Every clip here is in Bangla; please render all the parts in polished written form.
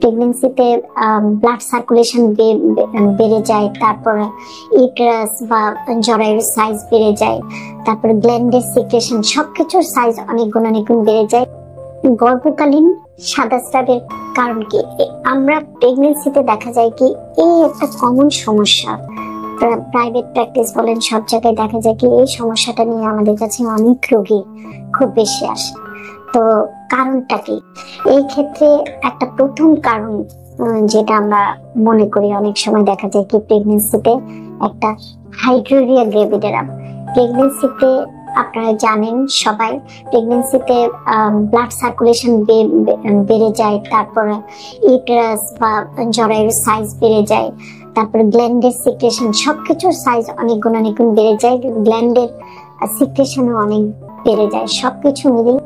প্রেগনেন্সিতে ব্লাড সার্কুলেশন বেড়ে যায়, তারপরে ইউটেরাস বা জরায়ুর সাইজ বেড়ে যায়, তারপরে গ্ল্যান্ডের সিক্রেশন সবকিছুর সাইজ অনেক গুণ বেড়ে যায়। গর্ভকালীন সাদা স্রাবের কারণ কি? আমরা প্রেগনেন্সিতে দেখা যায় কি এই একটা কমন সমস্যা, প্রাইভেট প্র্যাকটিস বলেন সব জায়গায় দেখা যায় কি এই সমস্যাটা নিয়ে আমাদের কাছে অনেক রোগী খুব বেশি আসে। তো কারণটা কি? এই ক্ষেত্রে একটা প্রথম কারণ যেটা আমরা মনে করি, অনেক সময় দেখা যায় কি প্রেগনেন্সিতে একটা হাইড্রোরিয়া গ্রেভিডেরাম। প্রেগনেন্সিতে আপনারা জানেন সবাই, প্রেগনেন্সিতে ব্লাড সার্কুলেশন বেড়ে যায়, তারপরে ইউটেরাস বা জরায়ুর সাইজ বেড়ে যায়, তারপরে গ্ল্যান্ডের সিক্রেশন সবকিছুর সাইজ অনেক গুণ বেড়ে যায়, গ্ল্যান্ডের সিক্রেশনও অনেক বেড়ে যায়। সবকিছু মিলিয়ে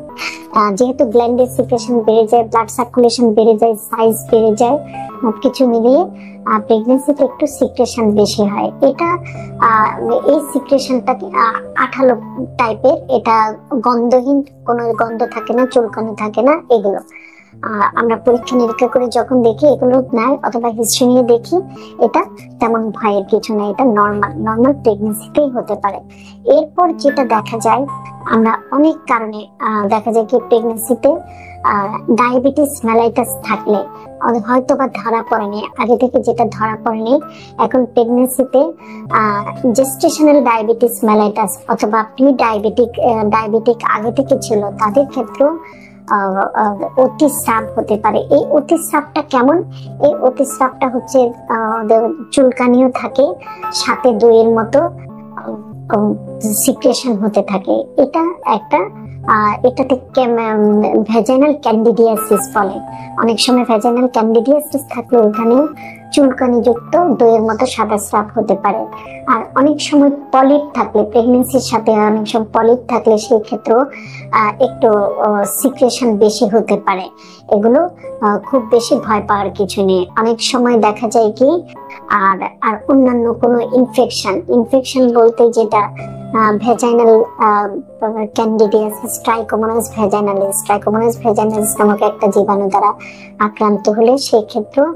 যেহেতু গ্ল্যান্ডের সিক্রেশন বেড়ে যায়, ব্লাড সার্কুলেশন বেড়ে যায়, সাইজ বেড়ে যায়, সবকিছু মিলিয়ে প্রেগনেন্সিতে একটু সিক্রেশন বেশি হয়। এটা এই সিক্রেশনটা আঠালো টাইপের, এটা গন্ধহীন, কোনো গন্ধ থাকে না, চুলকানি থাকে না। এগুলো আমরা পরীক্ষা নিরীক্ষা করে যখন দেখি এগুলো নাই, অথবা হিস্ট্রি নিয়ে দেখি, এটা তেমন ভয়ের কিছু নাই, এটা নর্মাল প্রেগনেন্সিতেই হতে পারে। এরপর যেটা দেখা যায়, আমরা অনেক কারণে দেখা যায় কি প্রেগনেন্সিতে ডায়াবেটিস মেলাইটাস থাকলে হয়তো বা ধরা পড়েনি আগে থেকে, যেটা ধরা পড়েনি এখন প্রেগনেন্সিতে জেস্টেশনাল ডায়াবেটিস মেলাইটাস অথবা প্রি ডায়াবেটিক আগে থেকে ছিল, তাদের ক্ষেত্রেও অতিস্রাব হতে পারে। এই অতিস্রাবটা কেমন? এই অতিস্রাবটা হচ্ছে চুলকানিও থাকে, সাথে দইয়ের মতো সিক্রেশন হতে থাকে। এটা একটা এটাতে ভ্যাজাইনাল ক্যান্ডিডিয়াসিস বলে। অনেক সময় ভ্যাজাইনাল ক্যান্ডিডিয়াসিস থাকলে ওখানেও চুলকানি যুক্ত দইয়ের মতো সাদা স্রাব হতে পারে। আর অনেক সময় পলিপ থাকলে, প্রেগনেন্সির সাথে অনেক সময় পলিপ থাকলে সেই ক্ষেত্রেও একটু সিক্রেশন বেশি হতে পারে। এগুলো খুব বেশি ভয় পাওয়ার কিছু নেই। অনেক সময় দেখা যায় কি আর অন্যান্য কোনো ইনফেকশন বলতে যেটা ভ্যাজাইনাল ক্যান্ডিডিয়াসিস, ট্রাইকোমোনাস ভ্যাজাইনালিস নামক একটা জীবাণু দ্বারা আক্রান্ত হলে সেই ক্ষেত্রেও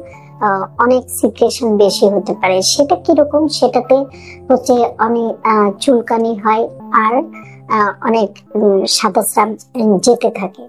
অনেক সিক্রেশন বেশি হতে পারে। সেটা কিরকম? সেটাতে হচ্ছে অনেক চুলকানি হয় আর অনেক সাদা স্রাব যেতে থাকে।